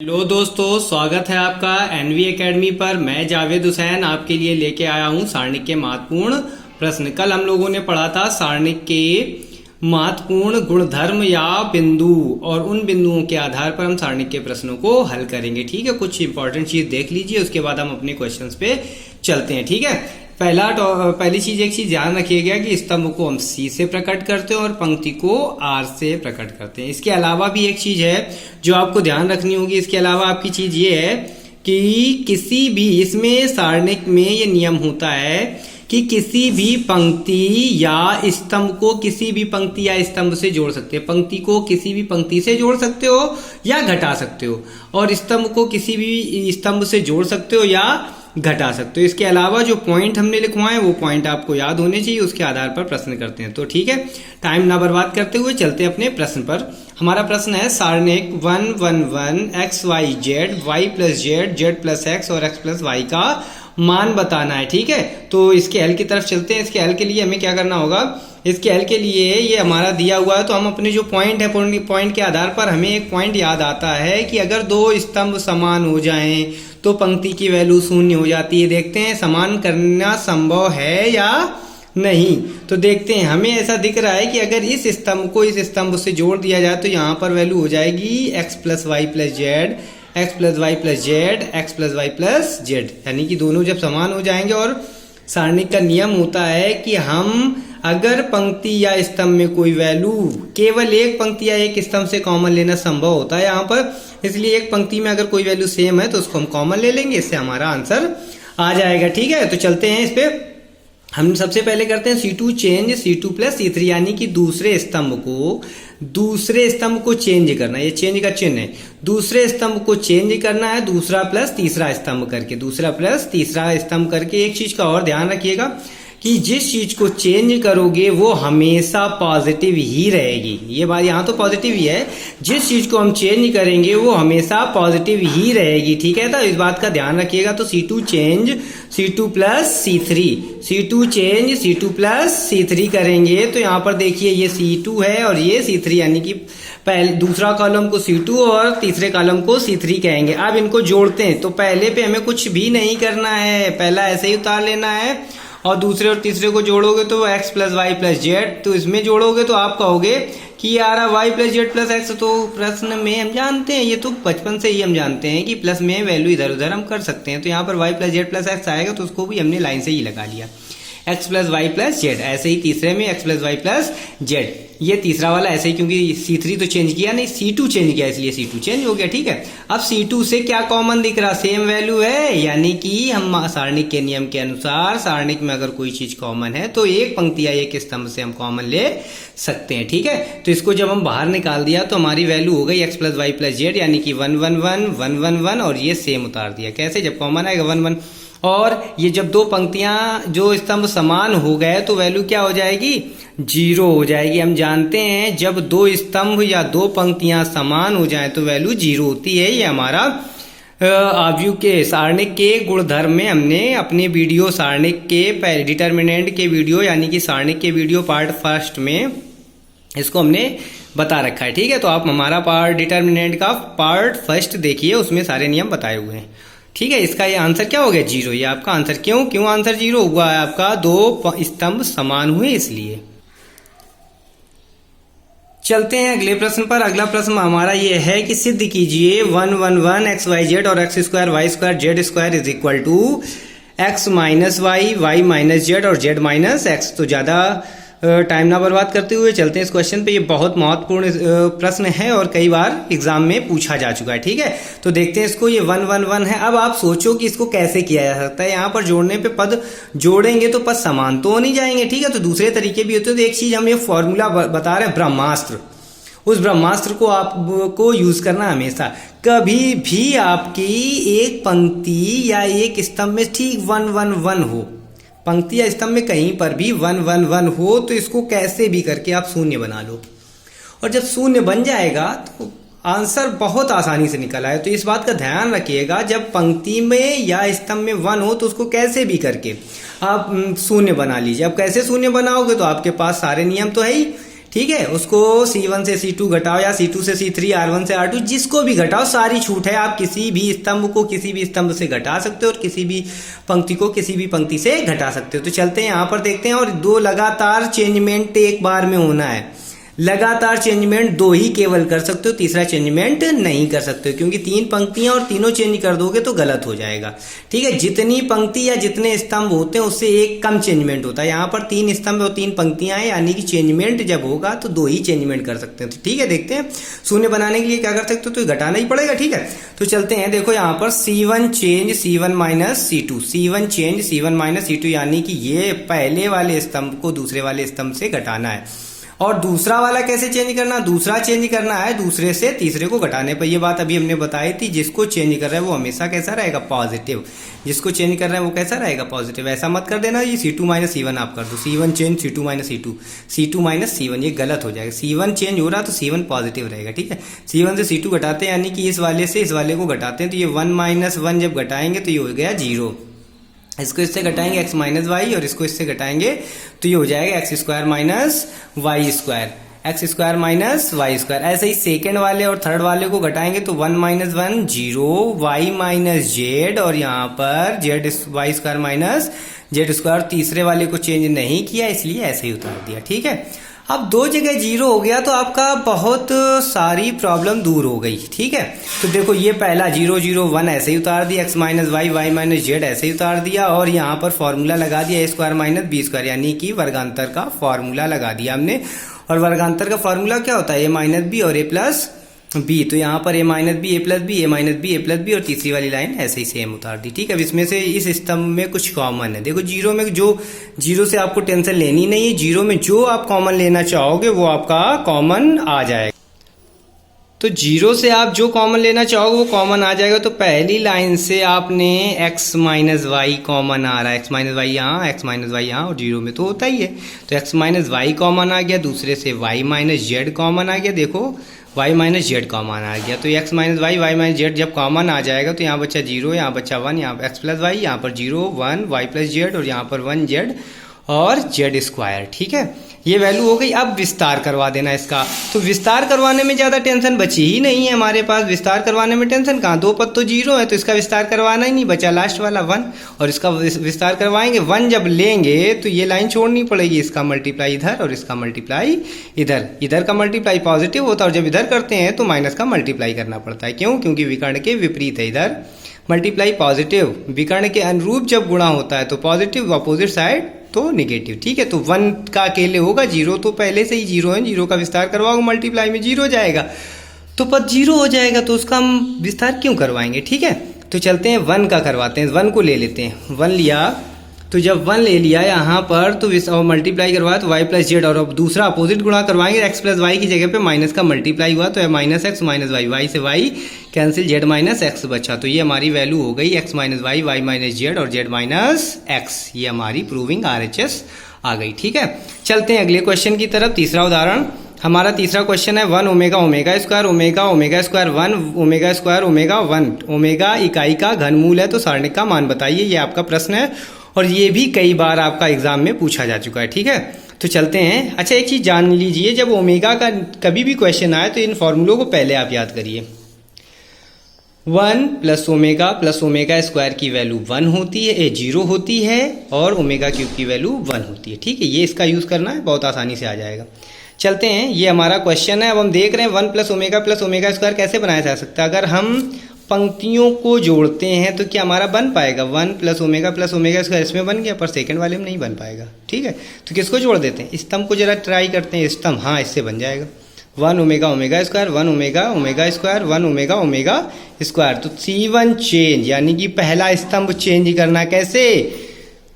Hello दोस्तों, स्वागत है आपका एनवी एकेडमी पर। मैं जावेद हुसैन आपके लिए लेके आया हूं सारणिक के महत्वपूर्ण प्रश्न। कल हम लोगों ने पढ़ा था सारणिक के महत्वपूर्ण गुणधर्म या बिंदु, और उन बिंदुओं के आधार पर हम सारणिक के प्रश्नों को हल करेंगे। ठीक है, कुछ इंपॉर्टेंट चीज देख लीजिए, उसके बाद हम अपने क्वेश्चंस पे चलते हैं। ठीक है, पहली चीज, एक चीज ध्यान रखिएगा कि स्तंभ को हम सी से प्रकट करते हैं और पंक्ति को आर से प्रकट करते हैं। इसके अलावा भी एक चीज है जो आपको ध्यान रखनी होगी। इसके अलावा आपकी चीज ये है कि किसी भी, इसमें सारणिक में ये नियम होता है कि किसी भी पंक्ति या स्तंभ को किसी भी पंक्ति या स्तंभ से जोड़ सकते हैं। पंक्ति को किसी भी पंक्ति से जोड़ सकते हो या घटा सकते हो, और स्तंभ को किसी भी स्तंभ से जोड़ सकते हो या घटा सकते हो। इसके अलावा जो पॉइंट हमने लिखवाए वो पॉइंट आपको याद होने चाहिए, उसके आधार पर प्रश्न करते हैं। तो ठीक है, टाइम ना बर्बाद करते हुए चलते हैं अपने प्रश्न पर। हमारा प्रश्न है सारणिक 1 1 1 x y z y plus Z Z plus x और x प्लस वाई का मान बताना है। ठीक है, तो इसके हल की तरफ चलते हैं। इसके हल के लिए हमें क्या करना होगा, इसके हल के लिए ये हमारा दिया हुआ है, तो हम अपने जो पॉइंट है, पॉइंट के आधार पर हमें एक पॉइंट याद आता है कि अगर दो स्तंभ समान हो जाएं तो पंक्ति की वैल्यू शून्य हो जाती है। देखते हैं समान करना संभव है या नहीं। तो देखते हैं, हमें ऐसा दिख रहा है कि अगर इस स्तंभ को इस स्तंभ से जोड़ दिया जाए तो यहाँ पर वैल्यू हो जाएगी x plus Y plus Z, X plus Y plus Z, X plus Y plus Z, यानी कि दोनों जब समान हो जाएंगे। और सारणिक का नियम होता है कि हम अगर पंक्ति या स्तंभ में कोई वैल्यू, केवल एक पंक्ति या एक स्तंभ से कॉमन लेना संभव होता है यहाँ पर, इसलिए एक पंक्ति में अगर कोई वैल्यू सेम है तो उसको हम कॉमन ले लेंगे, इससे हमारा आंसर आ जाएगा। ठीक है, तो चलते हैं इस पे। हम सबसे पहले करते हैं C2 change C2 plus C3, यानी कि दूसरे स्तंभ को चेंज करना। ये चेंज का चिन्ह है, दूसरे स्तंभ को चेंज करना है, दूसरा प्लस तीसरा स्तंभ करके। एक चीज का और ध्यान रखिएगा कि जिस चीज को चेंज करोगे वो हमेशा पॉजिटिव ही रहेगी। ये बात यहाँ तो पॉजिटिव ही है, जिस चीज को हम चेंज करेंगे वो हमेशा पॉजिटिव ही रहेगी। ठीक है, तो इस बात का ध्यान रखिएगा। तो C2 change C2 plus C3, C2 change C2 plus C3 करेंगे तो यहाँ पर देखिए ये C2 है और ये C3, यानी कि पहले दूसरा कॉलम को C2 और तीसरे कॉलम को C3 कहेंगे। अब इनको जोड़ते हैं, तो पहले पे हमें कुछ भी नहीं करना है, पहला ऐसे ही उतार लेना है, और दूसरे और तीसरे को जोड़ोगे तो x plus Y plus Z, तो इसमें जोड़ोगे तो आप कहोगे कि यार y plus Z plus X, तो प्रश्न में हम जानते हैं, ये तो बचपन से ही हम जानते हैं कि प्लस में वैल्यू इधर उधर हम कर सकते हैं। तो यहाँ पर y plus Z plus x आएगा तो उसको भी हमने लाइन से ही लगा लिया, x plus Y plus Z. ऐसे ही तीसरे में x plus Y plus Z, ये तीसरा वाला ऐसे ही, क्योंकि C3 तो चेंज किया नहीं, C2 चेंज किया, इसलिए C2 चेंज हो गया। ठीक है, अब C2 से क्या कॉमन दिख रहा, सेम वैल्यू है, यानी कि हम सारणिक के नियम के अनुसार सारणिक में अगर कोई चीज कॉमन है तो एक पंक्ति या एक स्तंभ से हम कॉमन ले सकते हैं। ठीक है, तो इसको जब हम बाहर निकाल दिया तो हमारी वैल्यू हो गई x plus Y plus Z, यानी कि 1 1 1 1 1 1, और ये सेम उतार दिया। कैसे, जब कॉमन आएगा 1 1, और ये जब दो पंक्तियां जो स्तंभ समान हो गए तो वैल्यू क्या हो जाएगी, 0 हो जाएगी। हम जानते हैं जब दो स्तंभ या दो पंक्तियां समान हो जाएं तो वैल्यू 0 होती है। ये हमारा आव्यूह के सारणिक के गुणधर्म में हमने अपने वीडियो सारणिक के डिटर्मिनेंट के वीडियो, यानी कि सारणिक के वीडियो पार्ट फर्स्ट में इसको हमने बता रखा है। ठीक है, तो आप हमारा पार्ट डिटर्मिनेंट का पार्ट फर्स्ट देखिए, उसमें सारे नियम बताए हुए हैं। ठीक है, इसका ये आंसर क्या हो गया, 0। ये आपका आंसर क्यों आंसर 0 हुआ है आपका, दो स्तंभ समान हुए इसलिए। चलते हैं अगले प्रश्न पर। अगला प्रश्न हमारा ये है कि सिद्ध कीजिए 1 1 1 x y z और x square y square z square is equal to x minus Y, Y minus Z और z माइनस एक्स। तो ज्यादा टाइम ना बर्बाद करते हुए चलते हैं इस क्वेश्चन पे। ये बहुत महत्वपूर्ण प्रश्न है और कई बार एग्जाम में पूछा जा चुका है। ठीक है, तो देखते हैं इसको। ये 1 1 1 है। अब आप सोचो कि इसको कैसे किया जा सकता है। यहाँ पर जोड़ने पे पद जोड़ेंगे तो पद समान तो नहीं जाएंगे। ठीक है, तो दूसरे तरीके भी होते हैं। तो एक चीज हम ये फॉर्मूला बता रहे हैं, ब्रह्मास्त्र, उस ब्रह्मास्त्र को आपको यूज करना हमेशा। कभी भी आपकी एक पंक्ति या एक स्तंभ में ठीक 1 1 1 हो, पंक्ति या स्तंभ में कहीं पर भी 1 1 1 हो, तो इसको कैसे भी करके आप शून्य बना लो, और जब शून्य बन जाएगा तो आंसर बहुत आसानी से निकल आए। तो इस बात का ध्यान रखिएगा, जब पंक्ति में या स्तंभ में 1 हो तो उसको कैसे भी करके आप शून्य बना लीजिए। अब कैसे शून्य बनाओगे, तो आपके पास सारे नियम तो है ही, ठीक है, उसको C1 से C2 घटाओ या C2 से C3, R1 से R2, जिसको भी घटाओ सारी छूट है। आप किसी भी स्तंभ को किसी भी स्तंभ से घटा सकते हो और किसी भी पंक्ति को किसी भी पंक्ति से घटा सकते हो। तो चलते हैं यहाँ पर देखते हैं। और दो लगातार चेंजमेंट एक बार में होना है। लगातार चेंजमेंट दो ही केवल कर सकते हो, तीसरा चेंजमेंट नहीं कर सकते हो, क्योंकि तीन पंक्तियां और तीनों चेंज कर दोगे तो गलत हो जाएगा। ठीक है, जितनी पंक्ति या जितने स्तंभ होते हैं उससे एक कम चेंजमेंट होता है। यहाँ पर तीन स्तंभ और तीन पंक्तियां हैं, यानी कि चेंजमेंट जब होगा तो दो ही चेंजमेंट कर सकते हैं। तो ठीक है, देखते हैं शून्य बनाने के लिए क्या कर सकते हो, तो घटाना ही पड़ेगा। ठीक है, तो चलते हैं। देखो यहाँ पर C1 change C1 minus C2, C1 change C1 minus C2, यानी कि ये पहले वाले स्तंभ को दूसरे वाले स्तंभ से घटाना है। और दूसरा वाला कैसे चेंज करना, दूसरा चेंज करना है दूसरे से तीसरे को घटाने पर। ये बात अभी हमने बताई थी, जिसको चेंज कर रहा है वो हमेशा कैसा रहेगा, पॉजिटिव। जिसको चेंज कर रहा है वो कैसा रहेगा, पॉजिटिव। ऐसा मत कर देना ये C2 माइनस C1 आप कर दो, C1 change C2 minus C2, C2 minus C1, ये गलत हो जाएगा। C1 चेंज हो रहा तो C1 पॉजिटिव रहेगा। ठीक है, C1 से C2 घटाते हैं, यानी कि इस वाले से इस वाले को घटाते हैं, तो ये 1 माइनस 1 जब घटाएंगे तो ये हो गया 0। इसको इससे घटाएंगे x माइनस वाई, और इसको इससे घटाएंगे तो ये हो जाएगा X square minus Y square, X square minus Y square. ऐसे ही सेकेंड वाले और थर्ड वाले को घटाएंगे तो 1 माइनस 1 0, वाई माइनस जेड, और यहाँ पर Z Y square minus Z square. तीसरे वाले को चेंज नहीं किया इसलिए ऐसे ही उतार दिया। ठीक है, अब दो जगह 0 हो गया तो आपका बहुत सारी प्रॉब्लम दूर हो गई। ठीक है, तो देखो ये पहला 0 0 1 ऐसे ही उतार दिया, x minus Y Y minus Z ऐसे ही उतार दिया, और यहाँ पर फॉर्मूला लगा दिया a square minus B square, यानी कि वर्गांतर का फॉर्मूला लगा दिया हमने। और वर्गांतर का फॉर्मूला क्या होता है, a माइनस बी और a प्लस बी। तो यहाँ पर a minus B A plus B, a minus B A plus B, और तीसरी वाली लाइन ऐसे ही सेम उतार दी। ठीक है, अब इसमें से इस स्तंभ में कुछ कॉमन है। देखो जीरो में जो, जीरो से आपको टेंशन लेनी नहीं है, जीरो में जो आप कॉमन लेना चाहोगे वो आपका कॉमन आ जाएगा। तो जीरो से आप जो कॉमन लेना चाहोगे वो कॉमन आ जाएगा। तो पहली लाइन से आपने x माइनस वाई कॉमन आ रहा है, x माइनस वाई यहाँ, x माइनस वाई यहाँ, और जीरो में तो होता ही है। तो x माइनस वाई कॉमन आ गया, दूसरे से y माइनस जेड कॉमन आ गया। देखो y माइनस जेड कॉमन आ गया, तो x minus Y Y minus Z जब कॉमन आ जाएगा तो यहाँ बच्चा 0, यहाँ बच्चा 1, यहाँ x प्लस वाई, यहाँ पर 0 1 y प्लस जेड, और यहाँ पर 1 जेड और जेड स्क्वायर। ठीक है, ये वैल्यू हो गई। अब विस्तार करवा देना इसका। तो विस्तार करवाने में ज़्यादा टेंशन बची ही नहीं है हमारे पास। विस्तार करवाने में टेंशन कहाँ, दो पद तो 0 है तो इसका विस्तार करवाना ही नहीं, बचा लास्ट वाला 1, और इसका विस्तार करवाएंगे। 1 जब लेंगे तो ये लाइन छोड़नी पड़ेगी, इसका मल्टीप्लाई इधर और इसका मल्टीप्लाई इधर। इधर का मल्टीप्लाई पॉजिटिव होता है और जब इधर करते हैं तो माइनस का मल्टीप्लाई करना पड़ता है। क्यों, क्योंकि विकर्ण के विपरीत है। इधर मल्टीप्लाई पॉजिटिव, विकर्ण के अनुरूप जब गुणा होता है तो पॉजिटिव, अपोजिट साइड तो निगेटिव। ठीक है, तो 1 का अकेले होगा, 0 तो पहले से ही 0 है, 0 का विस्तार करवाओगे मल्टीप्लाई में 0 जाएगा, तो पद 0 हो जाएगा, तो उसका हम विस्तार क्यों करवाएंगे। ठीक है, तो चलते हैं 1 का करवाते हैं। 1 को ले लेते हैं, 1 लिया, तो जब 1 ले लिया यहाँ पर तो मल्टीप्लाई करवाया तो y प्लस जेड, और अब दूसरा अपोजिट गुणा करवाएंगे, x प्लस वाई की जगह पे माइनस का मल्टीप्लाई हुआ तो minus X minus Y, Y से y cancel, Z minus X बचा। तो ये हमारी वैल्यू हो गई x minus Y Y minus Z और जेड माइनस एक्स। ये हमारी प्रूविंग RHS आ गई। ठीक है, चलते हैं अगले क्वेश्चन की तरफ। तीसरा उदाहरण, हमारा तीसरा क्वेश्चन है 1 omega omega square omega omega square 1 omega square omega 1 omega इकाई का घनमूल है, तो सारणिक का मान बताइए। ये आपका प्रश्न है और ये भी कई बार आपका एग्जाम में पूछा जा चुका है। ठीक है, तो चलते हैं। अच्छा, एक चीज जान लीजिए, जब ओमेगा का कभी भी क्वेश्चन आए तो इन फॉर्मूलों को पहले आप याद करिए। 1 प्लस ओमेगा स्क्वायर की वैल्यू 1 होती है, 0 होती है, और ओमेगा क्यूब की वैल्यू 1 होती है। ठीक है, ये इसका यूज करना है, बहुत आसानी से आ जाएगा। चलते हैं, ये हमारा क्वेश्चन है। अब हम देख रहे हैं 1 प्लस ओमेगा स्क्वायर कैसे बनाया जा सकता है। अगर हम पंक्तियों को जोड़ते हैं तो क्या हमारा बन पाएगा, 1 प्लस ओमेगा स्क्वायर इसमें बन गया, पर सेकंड वाले में नहीं बन पाएगा। ठीक है, तो किसको जोड़ देते हैं, स्तंभ को जरा ट्राई करते हैं। स्तंभ, हाँ, इससे बन जाएगा 1 omega square 1 omega square 1 omega square. तो C1 चेंज, यानी कि पहला स्तंभ चेंज करना कैसे,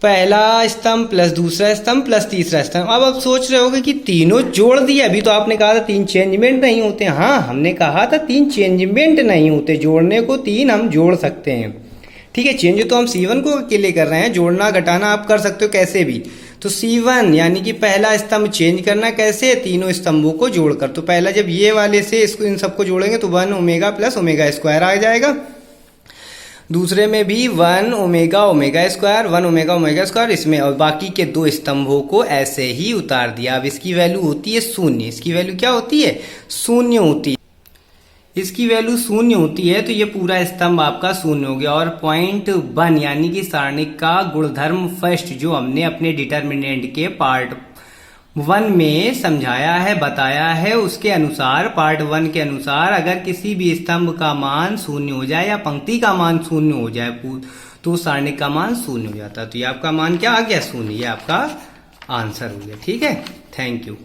पहला स्तंभ प्लस दूसरा स्तंभ प्लस तीसरा स्तंभ। अब आप सोच रहे होगे कि तीनों जोड़ दिए, अभी तो आपने कहा था 3 चेंजमेंट नहीं होते। हाँ, हमने कहा था 3 चेंजमेंट नहीं होते, जोड़ने को 3 हम जोड़ सकते हैं। ठीक है, चेंज तो हम C1 को अकेले कर रहे हैं, जोड़ना घटाना आप कर सकते हो कैसे भी। तो C1 यानी कि पहला स्तंभ चेंज करना कैसे, तीनों स्तंभों को जोड़कर। तो पहला जब ये वाले से इसको इन सबको जोड़ेंगे तो 1 ओमेगा प्लस ओमेगा स्क्वायर आ जाएगा। दूसरे में भी 1 omega omega square 1 omega omega square इसमें, और बाकी के 2 स्तंभों को ऐसे ही उतार दिया। अब इसकी वैल्यू होती है 0, इसकी वैल्यू क्या होती है 0 होती है। इसकी वैल्यू 0 होती है तो ये पूरा स्तंभ आपका 0 हो गया। और पॉइंट 1 यानी कि सारणिक का गुणधर्म फर्स्ट जो हमने अपने डिटर्मिनेंट के पार्ट 1 में समझाया है, बताया है, उसके अनुसार पार्ट 1 के अनुसार अगर किसी भी स्तंभ का मान 0 हो जाए या पंक्ति का मान 0 हो जाए तो सारणिक का मान 0 हो जाता है। तो ये आपका मान क्या आ गया 0, ये आपका आंसर हो गया। ठीक है, थैंक यू।